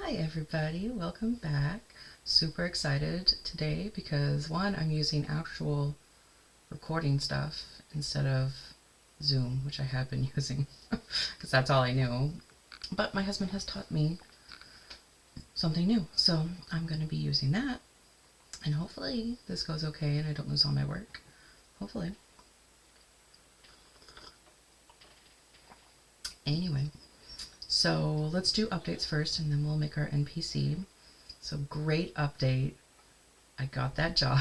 Hi everybody, welcome back. Super excited today because one, I'm using actual recording stuff instead of Zoom, which I have been using because that's all I knew. But my husband has taught me something new, so I'm going to be using that. And hopefully this goes okay and I don't lose all my work. Hopefully. Anyway, so let's do updates first and then we'll make our NPC. So great update. I got that job.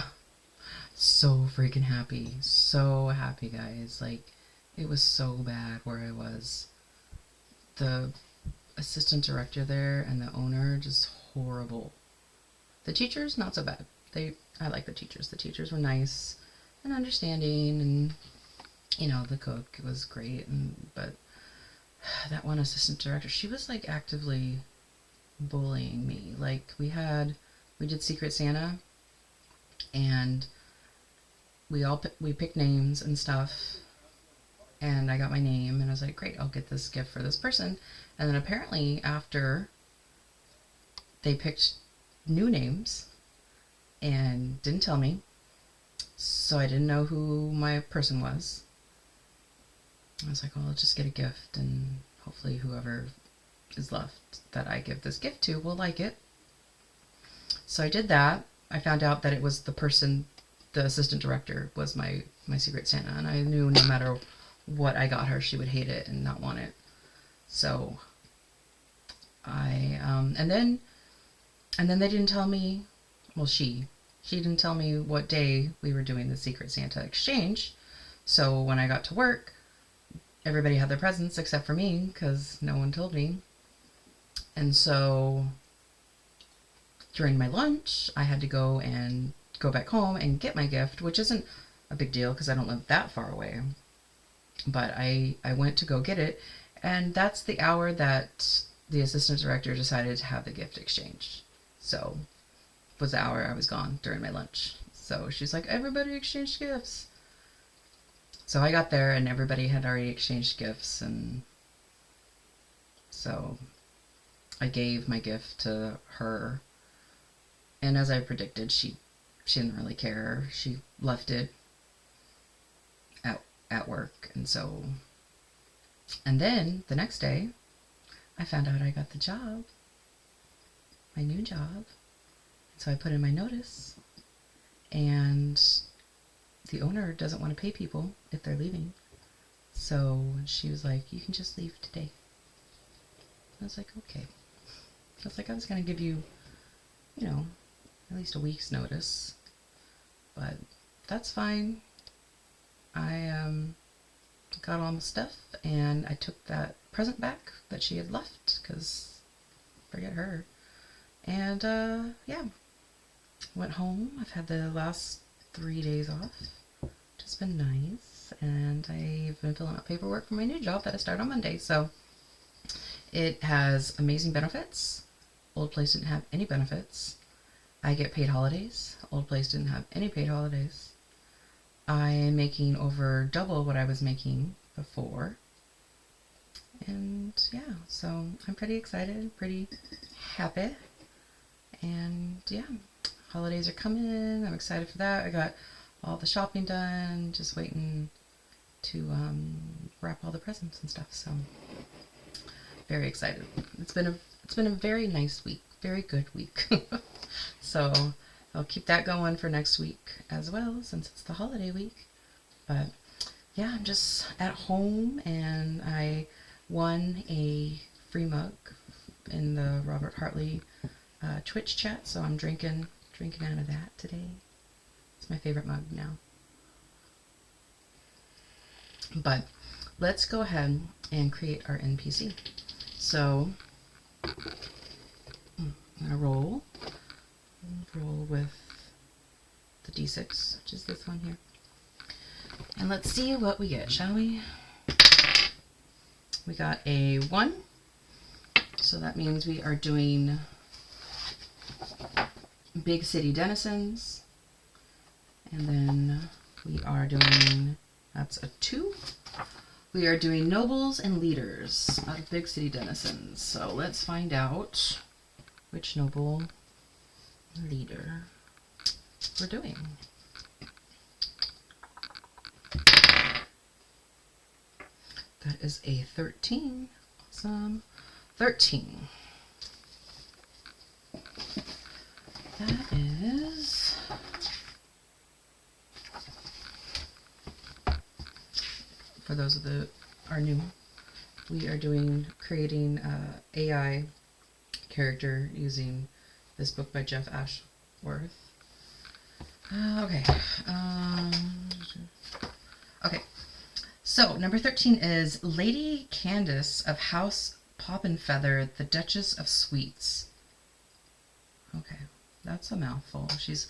So freaking happy. So happy, guys. Like, it was so bad where I was. The assistant director there and the owner, just horrible. The teachers, not so bad. I like the teachers. The teachers were nice and understanding, and the cook was great, but that one assistant director, she was like actively bullying me. Like, we did Secret Santa, and we picked names and stuff, and I got my name, and I was like, great, I'll get this gift for this person. And then apparently after they picked new names and didn't tell me, so I didn't know who my person was. I was like, well, I'll just get a gift, and hopefully whoever is left that I give this gift to will like it. So I did that. I found out that it was the assistant director was my Secret Santa, and I knew no matter what I got her, she would hate it and not want it. So and then they didn't tell me, well, she didn't tell me what day we were doing the Secret Santa exchange. So when I got to work, everybody had their presents except for me because no one told me. And so during my lunch, I had to go back home and get my gift, which isn't a big deal because I don't live that far away. But I went to go get it, and that's the hour that the assistant director decided to have the gift exchange. So it was the hour I was gone during my lunch. So she's like, everybody exchanged gifts. So I got there and everybody had already exchanged gifts, and so I gave my gift to her. And as I predicted, she didn't really care. She left it at work. And then the next day, I found out I got the job, my new job. So I put in my notice, and the owner doesn't want to pay people if they're leaving. So she was like, you can just leave today. I was like, okay. I was like, I was going to give you, at least a week's notice. But that's fine. I got all my stuff, and I took that present back that she had left, because forget her. And, yeah. Went home. I've had the last 3 days off. It's been nice. And I've been filling out paperwork for my new job that I start on Monday. So it has amazing benefits. Old place didn't have any benefits. I get paid holidays. Old place didn't have any paid holidays. I am making over double what I was making before. And yeah, so I'm pretty excited, pretty happy. And yeah, holidays are coming. I'm excited for that. I got all the shopping done, just waiting to wrap all the presents and stuff. So very excited. It's been a very nice week, very good week. So I'll keep that going for next week as well, since it's the holiday week. But yeah, I'm just at home, and I won a free mug in the Robert Hartley Twitch chat, so I'm drinking out of that today. It's my favorite mug now. But let's go ahead and create our NPC. So I'm gonna roll with the D6, which is this one here. And let's see what we get, shall we? We got a 1, so that means we are doing big city denizens. And then we are doing, that's a 2. We are doing nobles and leaders out of big city denizens. So let's find out which noble leader we're doing. That is a 13. Awesome. 13. That is... For those of the are new, we are creating AI character using this book by Jeff Ashworth. Okay. Okay. So, number 13 is Lady Candice of House Poppinfeather, the Duchess of Sweets. Okay, that's a mouthful. She's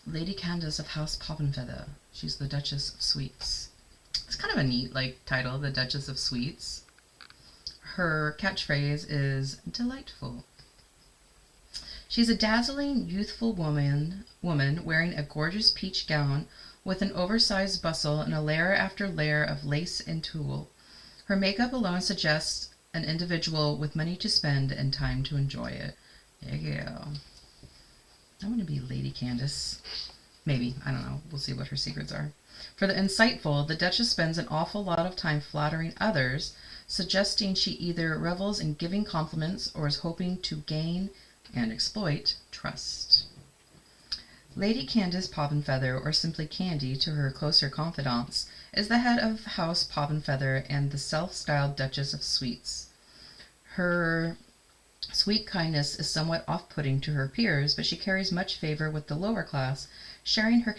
Lady Candice of House Poppinfeather. She's the Duchess of Sweets. It's kind of a neat, title, the Duchess of Sweets. Her catchphrase is delightful. She's a dazzling, youthful woman wearing a gorgeous peach gown with an oversized bustle and a layer after layer of lace and tulle. Her makeup alone suggests an individual with money to spend and time to enjoy it. Yeah. I'm going to be Lady Candice. Maybe. I don't know. We'll see what her secrets are. For the insightful, the Duchess spends an awful lot of time flattering others, suggesting she either revels in giving compliments or is hoping to gain and exploit trust. Lady Candice Poppinfeather, or simply Candy to her closer confidants, is the head of House Poppinfeather and the self-styled Duchess of Sweets. Her sweet kindness is somewhat off-putting to her peers, but she carries much favor with the lower class, sharing her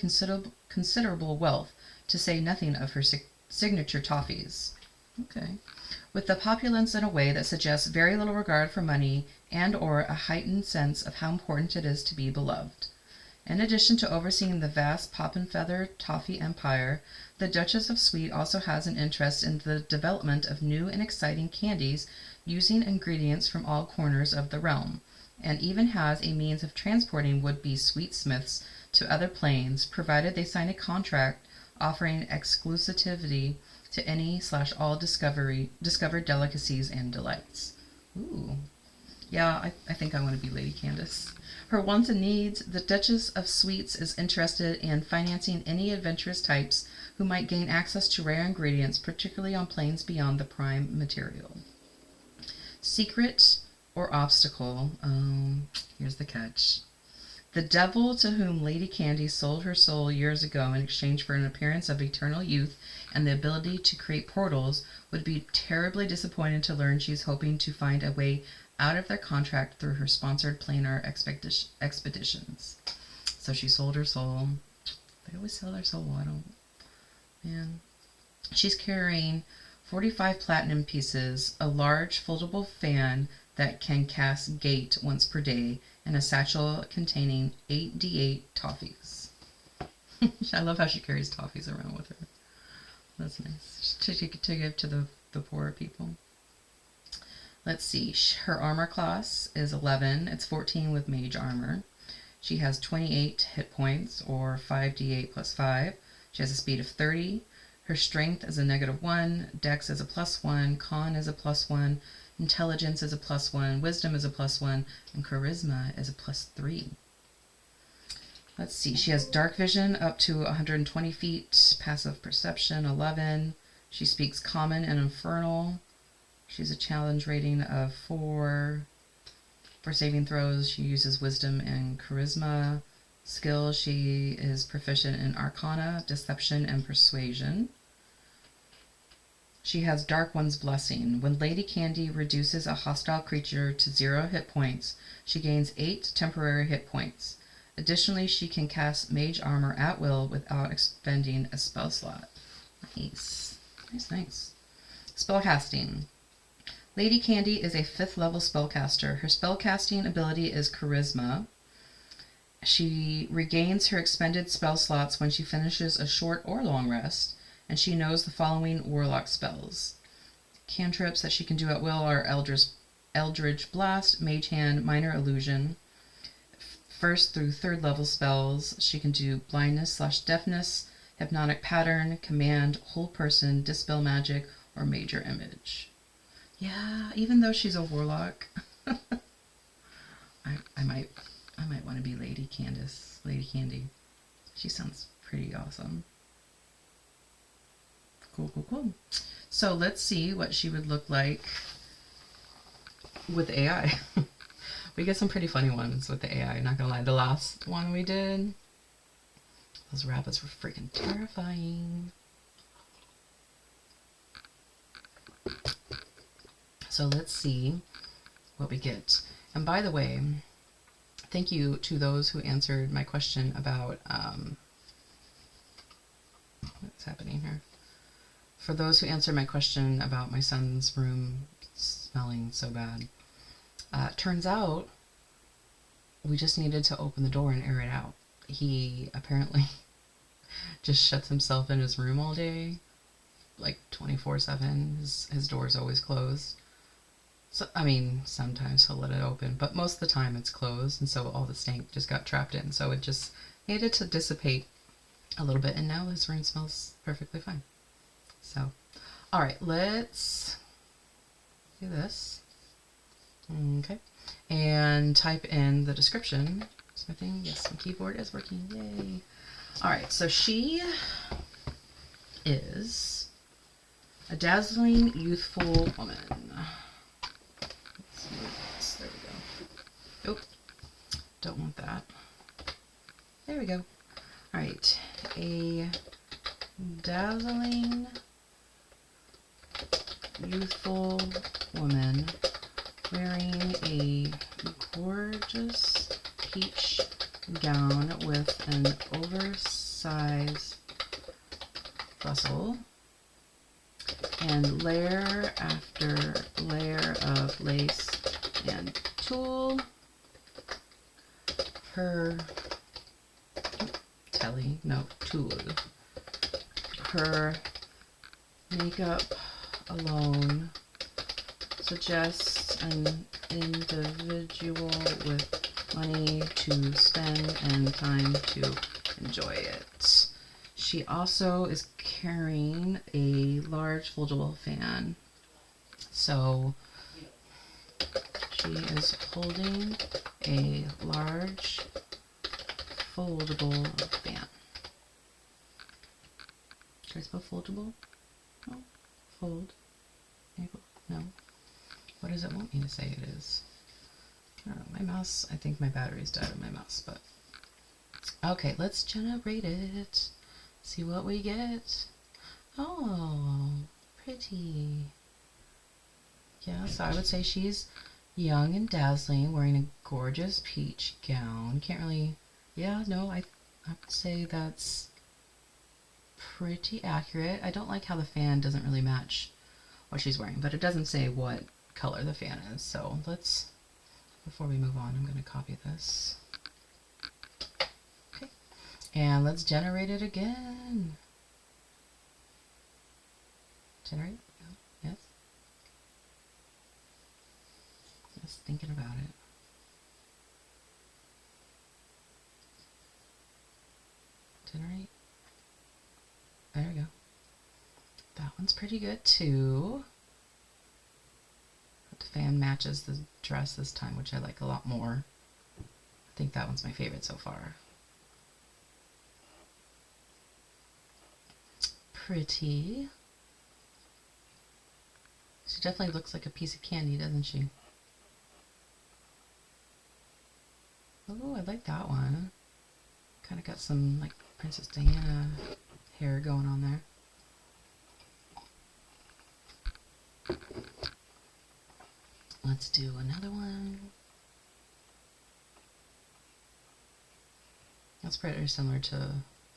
considerable wealth, to say nothing of her signature toffees. Okay. With the populace in a way that suggests very little regard for money and or a heightened sense of how important it is to be beloved. In addition to overseeing the vast Poppinfeather toffee empire, the Duchess of Sweet also has an interest in the development of new and exciting candies using ingredients from all corners of the realm, and even has a means of transporting would-be sweetsmiths to other planes, provided they sign a contract offering exclusivity to any/all discovered delicacies and delights. Ooh. Yeah, I think I want to be Lady Candice. Her wants and needs, the Duchess of Sweets is interested in financing any adventurous types who might gain access to rare ingredients, particularly on planes beyond the prime material. Secret or obstacle? Here's the catch. The devil to whom Lady Candy sold her soul years ago in exchange for an appearance of eternal youth and the ability to create portals would be terribly disappointed to learn she's hoping to find a way out of their contract through her sponsored planar expeditions. So she sold her soul. They always sell their soul. Man. She's carrying 45 platinum pieces, a large foldable fan that can cast gate once per day, and a satchel containing 8d8 toffees. I love how she carries toffees around with her. That's nice. To give to the poorer people. Let's see. Her armor class is 11. It's 14 with mage armor. She has 28 hit points, or 5d8 plus 5. She has a speed of 30. Her strength is a -1. Dex is a +1. Con is a +1. Intelligence is a +1. Wisdom is a +1. And charisma is a +3. Let's see. She has dark vision up to 120 feet. Passive perception 11. She speaks common and infernal. She's a challenge rating of 4. For saving throws, she uses wisdom and charisma. Skill, she is proficient in arcana, deception, and persuasion. She has Dark One's Blessing. When Lady Candy reduces a hostile creature to 0 hit points, she gains 8 temporary hit points. Additionally, she can cast Mage Armor at will without expending a spell slot. Nice. Nice. Spellcasting. Lady Candy is a 5th level spellcaster. Her spellcasting ability is Charisma. She regains her expended spell slots when she finishes a short or long rest, and she knows the following warlock spells. Cantrips that she can do at will are Eldritch Blast, Mage Hand, Minor Illusion. 1st through 3rd level spells, she can do Blindness/Deafness, Hypnotic Pattern, Command, Hold Person, Dispel Magic, or Major Image. Yeah, even though she's a warlock. I might want to be Lady Candice, Lady Candy. She sounds pretty awesome. Cool, cool, cool. So let's see what she would look like with AI. We get some pretty funny ones with the AI, not gonna lie. The last one we did, those rabbits were freaking terrifying. So let's see what we get. And by the way, thank you to those who answered my question about, what's happening here? For those who answered my question about my son's room smelling so bad. Turns out we just needed to open the door and air it out. He apparently just shuts himself in his room all day, like 24/7. His door is always closed. So, I mean, sometimes he'll let it open, but most of the time it's closed, and so all the stank just got trapped in. So it just needed to dissipate a little bit, and now his room smells perfectly fine. So, all right, let's do this. Okay, and type in the description. Smithing, yes, my keyboard is working, yay. All right, so she is a dazzling, youthful woman. Let's move this, there we go. Oh, don't want that. There we go. All right, a dazzling, youthful woman wearing a gorgeous peach gown with an oversized bustle and layer after layer of lace and tulle. Her tulle. Her makeup alone suggests an individual with money to spend and time to enjoy it. She also is carrying a large foldable fan. So she is holding a large foldable fan. Should I spell foldable? No. Fold. No. What does it want me to say it is? I don't know. My mouse, I think my battery's died on my mouse, but okay, let's generate it. See what we get. Oh, pretty. Yeah, so I would say she's young and dazzling, wearing a gorgeous peach gown. Can't really, yeah, no, I would say that's pretty accurate. I don't like how the fan doesn't really match what she's wearing, but it doesn't say what color the fan is. So let's, before we move on, I'm going to copy this. Okay, and let's generate it again. Generate? Oh, yes. Just thinking about it. Generate. There we go. That one's pretty good too. The fan matches the dress this time, which I like a lot more. I think that one's my favorite so far. Pretty. She definitely looks like a piece of candy, doesn't she? Oh, I like that one. Kind of got some like Princess Diana hair going on there. Let's do another one. That's pretty similar to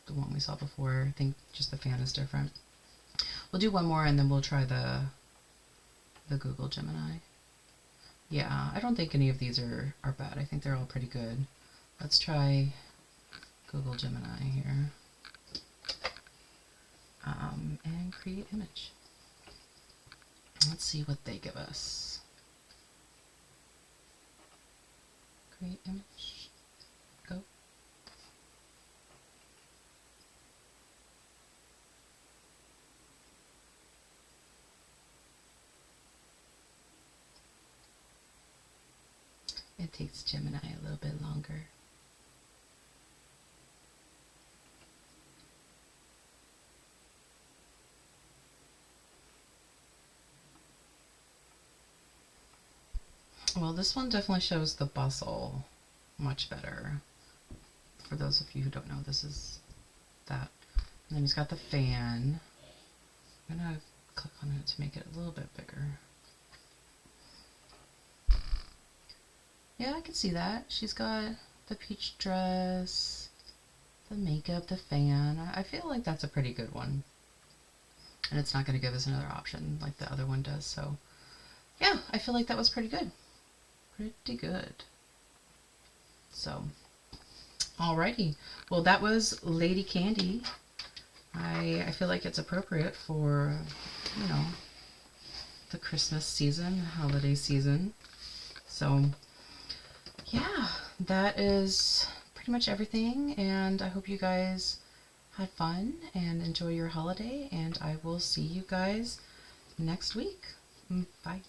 the one we saw before. I think just the fan is different. We'll do one more and then we'll try the Google Gemini. Yeah, I don't think any of these are bad. I think they're all pretty good. Let's try Google Gemini here. And create image. Let's see what they give us. Create image. Go. It takes Gemini a little bit longer. Well, this one definitely shows the bustle much better. For those of you who don't know, this is that. And then he's got the fan. I'm going to click on it to make it a little bit bigger. Yeah, I can see that. She's got the peach dress, the makeup, the fan. I feel like that's a pretty good one. And it's not going to give us another option like the other one does. So, yeah, I feel like that was pretty good. Pretty good. So, alrighty. Well, that was Lady Candy. I feel like it's appropriate for, you know, the Christmas season, holiday season. So, yeah, that is pretty much everything. And I hope you guys had fun and enjoy your holiday. And I will see you guys next week. Bye.